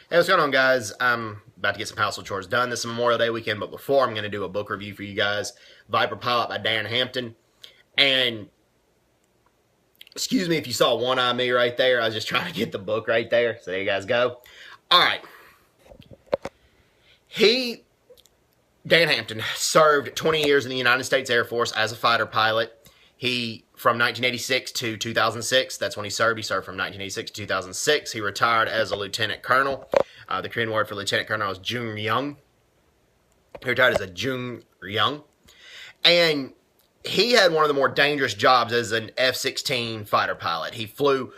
Hey, what's going on, guys? I'm about to get some household chores done this Memorial Day weekend, but before I'm going to do a book review for you guys. Viper Pilot by Dan Hampton. And excuse me if you saw one eye me right there. I was just trying to get the book right there. So there you guys go. All right. Dan Hampton, served 20 years in the United States Air Force as a fighter pilot. From 1986 to 2006, that's when he served. He served from 1986 to 2006. He retired as a lieutenant colonel. The Korean word for lieutenant colonel is Jung Young. He retired as a Jung Young. And he had one of the more dangerous jobs as an F-16 fighter pilot. He flew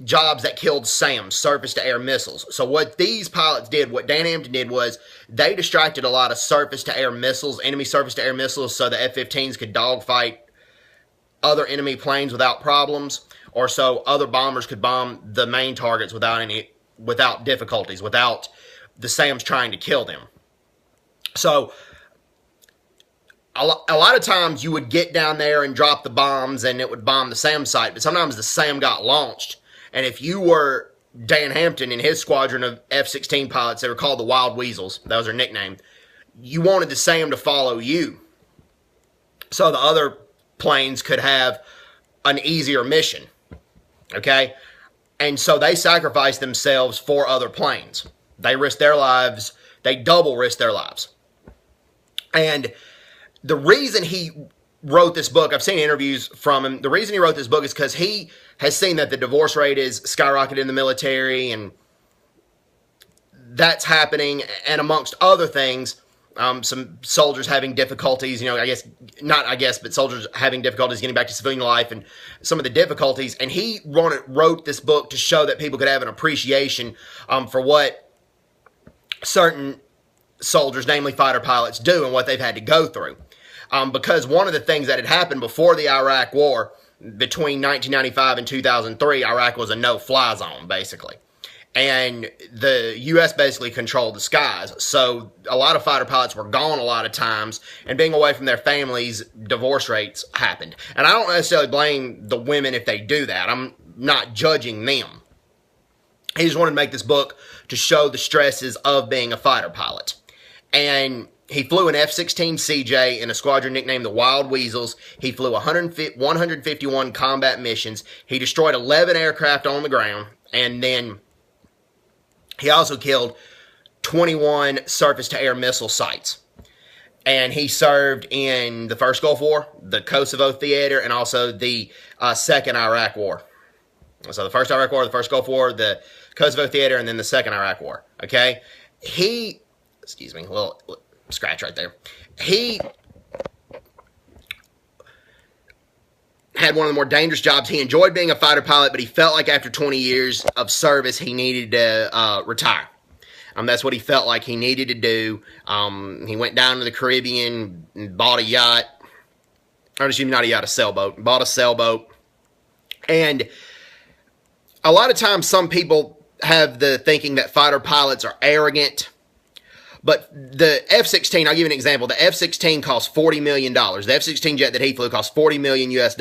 jobs that killed SAMs, surface-to-air missiles. So what these pilots did, what Dan Hampton did, was they distracted a lot of surface-to-air missiles, enemy surface-to-air missiles, so the F-15s could dogfight other enemy planes without problems, or so other bombers could bomb the main targets without difficulties, without the SAMs trying to kill them. So a lot of times you would get down there and drop the bombs and it would bomb the SAM site, but sometimes the SAM got launched. And if you were Dan Hampton and his squadron of F-16 pilots, they were called the Wild Weasels. That was their nickname. You wanted the SAM to follow you, so the other planes could have an easier mission. Okay? And so they sacrificed themselves for other planes. They risked their lives. They double risked their lives. And the reason he wrote this book, I've seen interviews from him, the reason he wrote this book is because he has seen that the divorce rate is skyrocketed in the military, and that's happening, and amongst other things, some soldiers having difficulties, but soldiers having difficulties getting back to civilian life and some of the difficulties, and he wrote this book to show that people could have an appreciation for what certain soldiers, namely fighter pilots, do and what they've had to go through. Because one of the things that had happened before the Iraq War, between 1995 and 2003, Iraq was a no-fly zone, basically. And the U.S. basically controlled the skies. So a lot of fighter pilots were gone a lot of times, and being away from their families, divorce rates happened. And I don't necessarily blame the women if they do that. I'm not judging them. He just wanted to make this book to show the stresses of being a fighter pilot. And he flew an F-16 CJ in a squadron nicknamed the Wild Weasels. He flew 151 combat missions. He destroyed 11 aircraft on the ground. And then he also killed 21 surface-to-air missile sites. And he served in the First Gulf War, the Kosovo Theater, and also the Second Iraq War. So the First Iraq War, the First Gulf War, the Kosovo Theater, and then the Second Iraq War. Okay? Excuse me, a little scratch right there. He had one of the more dangerous jobs. He enjoyed being a fighter pilot, but he felt like after 20 years of service, he needed to retire. That's what he felt like he needed to do. He went down to the Caribbean and bought a yacht. Or excuse me, not a yacht, a sailboat. Bought a sailboat. And a lot of times some people have the thinking that fighter pilots are arrogant. But the F-16, I'll give you an example. The F-16 cost $40 million. The F-16 jet that he flew cost $40 million US.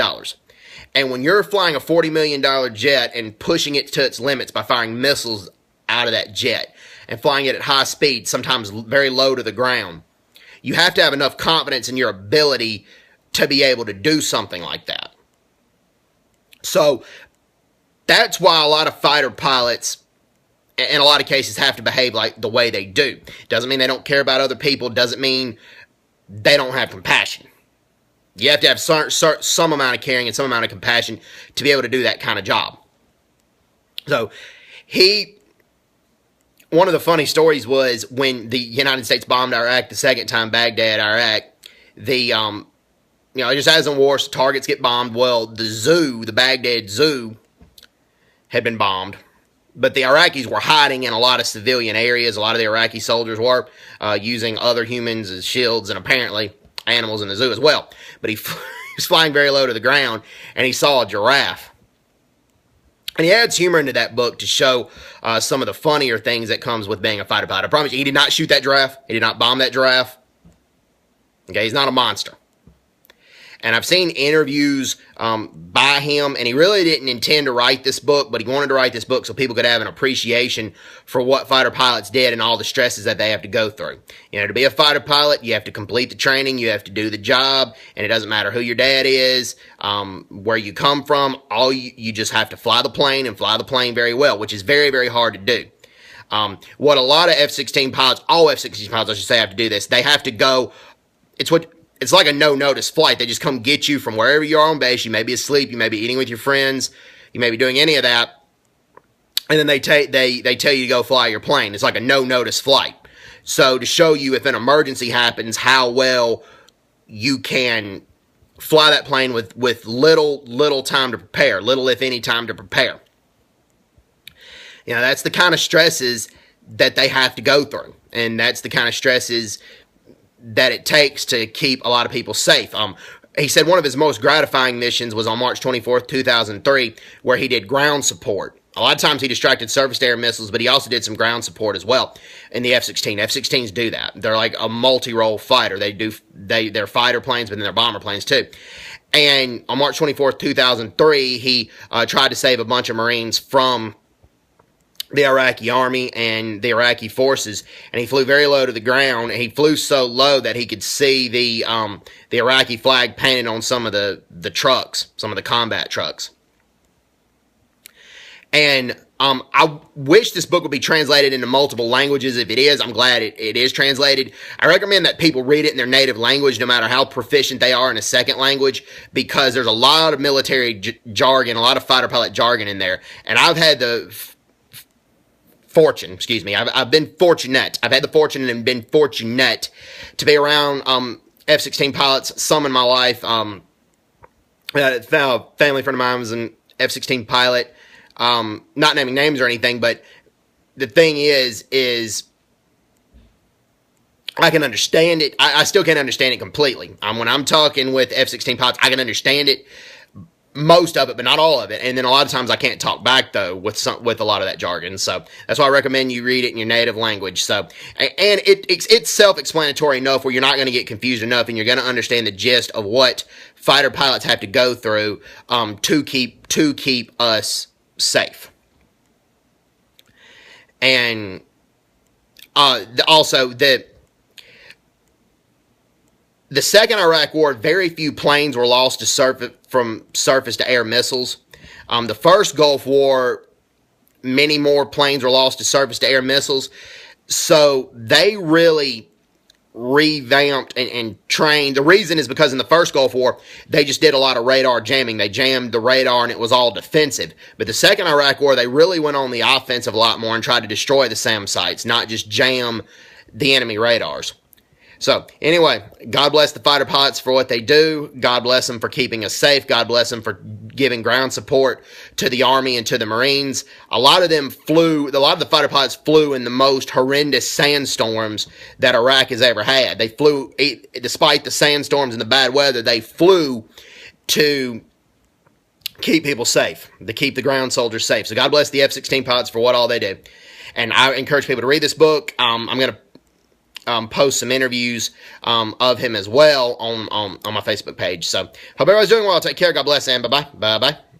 And when you're flying a $40 million jet and pushing it to its limits by firing missiles out of that jet and flying it at high speed, sometimes very low to the ground, you have to have enough confidence in your ability to be able to do something like that. So that's why a lot of fighter pilots, in a lot of cases, have to behave like the way they do. Doesn't mean they don't care about other people. Doesn't mean they don't have compassion. You have to have some amount of caring and some amount of compassion to be able to do that kind of job. So one of the funny stories was when the United States bombed Iraq the second time, Baghdad, Iraq, just as in war, targets get bombed. Well, the Baghdad zoo had been bombed. But the Iraqis were hiding in a lot of civilian areas. A lot of the Iraqi soldiers were using other humans as shields and apparently animals in the zoo as well. But he was flying very low to the ground and he saw a giraffe. And he adds humor into that book to show some of the funnier things that comes with being a fighter pilot. I promise you, he did not shoot that giraffe. He did not bomb that giraffe. Okay, he's not a monster. And I've seen interviews by him, and he really didn't intend to write this book, but he wanted to write this book so people could have an appreciation for what fighter pilots did and all the stresses that they have to go through. You know, to be a fighter pilot, you have to complete the training, you have to do the job, and it doesn't matter who your dad is, where you come from, you just have to fly the plane and fly the plane very well, which is very, very hard to do. What a lot of F-16 pilots, all F-16 pilots, I should say, have to do this. They have to go, it's like a no-notice flight. They just come get you from wherever you are on base. You may be asleep, you may be eating with your friends, you may be doing any of that, and then they tell you to go fly your plane. It's like a no-notice flight. So to show you if an emergency happens, how well you can fly that plane with little time to prepare, little if any time to prepare. You know, that's the kind of stresses that they have to go through, and that's the kind of stresses that it takes to keep a lot of people safe. He said one of his most gratifying missions was on March 24th, 2003, where he did ground support. A lot of times he distracted surface-to-air missiles, but he also did some ground support as well in the F-16. F-16s do that. They're like a multi-role fighter. They're fighter planes, but then they're bomber planes too. And on March 24th, 2003, he tried to save a bunch of Marines from the Iraqi army and the Iraqi forces, and he flew very low to the ground. He flew so low that he could see the Iraqi flag painted on some of the trucks, some of the combat trucks. And I wish this book would be translated into multiple languages. If it is, I'm glad it is translated. I recommend that people read it in their native language, no matter how proficient they are in a second language, because there's a lot of military jargon, a lot of fighter pilot jargon in there. And I've had the fortune, excuse me, I've been fortunate. I've had the fortune and been fortunate to be around F-16 pilots some in my life. A family friend of mine was an F-16 pilot. Not naming names or anything, but the thing is I can understand it. I still can't understand it completely. When I'm talking with F-16 pilots, I can understand it, most of it, but not all of it. And then a lot of times I can't talk back though with a lot of that jargon. So that's why I recommend you read it in your native language. So, and it's self-explanatory enough where you're not going to get confused enough, and you're going to understand the gist of what fighter pilots have to go through to keep us safe. And also the second Iraq War, very few planes were lost to from surface to air missiles. The first Gulf War, many more planes were lost to surface to air missiles. So they really revamped and trained. The reason is because in the first Gulf War, they just did a lot of radar jamming. They jammed the radar and it was all defensive. But the second Iraq War, they really went on the offensive a lot more and tried to destroy the SAM sites, not just jam the enemy radars. So, anyway, God bless the fighter pilots for what they do. God bless them for keeping us safe. God bless them for giving ground support to the Army and to the Marines. A lot of the fighter pilots flew in the most horrendous sandstorms that Iraq has ever had. They flew, despite the sandstorms and the bad weather, they flew to keep people safe, to keep the ground soldiers safe. So, God bless the F-16 pilots for what all they do. And I encourage people to read this book. I'm going to post some interviews of him as well on my Facebook page. So, hope everybody's doing well. Take care. God bless, and bye-bye. Bye-bye.